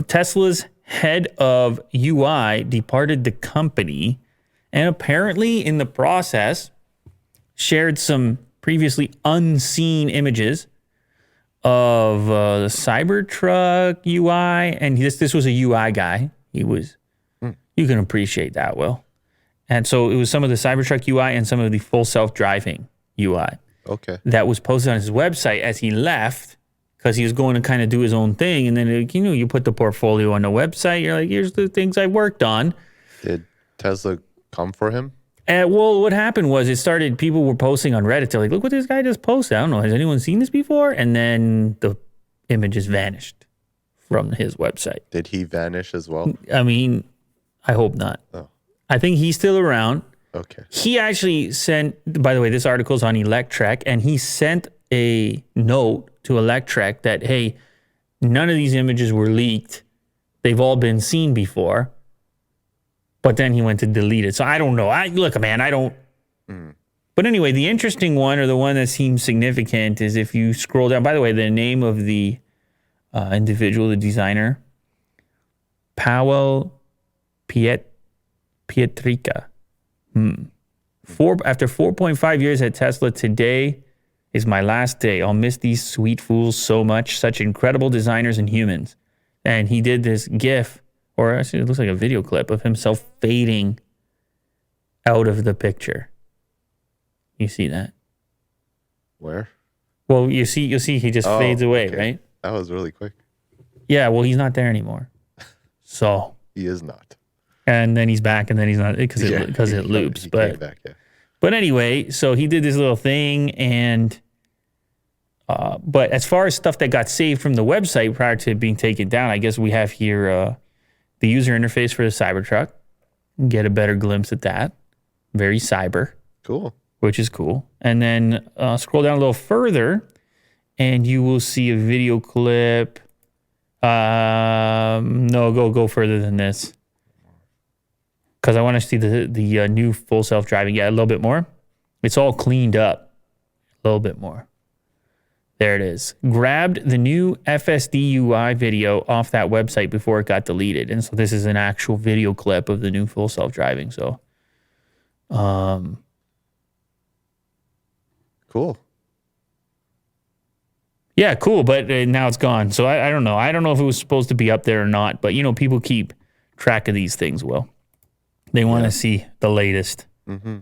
Tesla's head of UI departed the company, and apparently in the process shared some previously unseen images of the Cybertruck UI, and this was a UI guy. He was, you can appreciate that, Will. And so it was some of the Cybertruck UI and some of the full self-driving UI. Okay. That was posted on his website as he left, because he was going to kind of do his own thing. And then, you put the portfolio on the website. You're like, here's the things I worked on. Did Tesla come for him? Well, what happened was people were posting on Reddit. They're like, look what this guy just posted. I don't know. Has anyone seen this before? And then the images vanished from his website. Did he vanish as well? I mean, I hope not. Oh. I think he's still around. Okay. He actually sent, by the way, this article's on Electrek, and he sent a note to Electrek that, hey, none of these images were leaked. They've all been seen before. But then he went to delete it. So I don't know. Look, man, I don't. But anyway, the interesting one, or the one that seems significant, is if you scroll down. By the way, the name of the individual, the designer, Powell Pietrica. After 4.5 years at Tesla, today is my last day. I'll miss these sweet fools so much. Such incredible designers and humans. And he did this GIF, or actually it looks like a video clip of himself fading out of the picture. You see that? Where? Well, you'll see he just fades away, right? That was really quick. Yeah, well, he's not there anymore. So he is not. And then he's back, and then he's not, because it loops. He but came back, yeah. But anyway, so he did this little thing, and but as far as stuff that got saved from the website prior to being taken down, I guess we have here the user interface for the Cybertruck. Get a better glimpse at that. Very cyber. Cool. Which is cool. And then scroll down a little further, and you will see a video clip. No, go further than this, because I want to see the new full self-driving. Yeah, a little bit more. It's all cleaned up. A little bit more. There it is. Grabbed the new FSD UI video off that website before it got deleted. And so this is an actual video clip of the new full self-driving. So, cool. Yeah, cool. But now it's gone. So I don't know. I don't know if it was supposed to be up there or not. But, people keep track of these things, Will. They want to see the latest. Mm-hmm.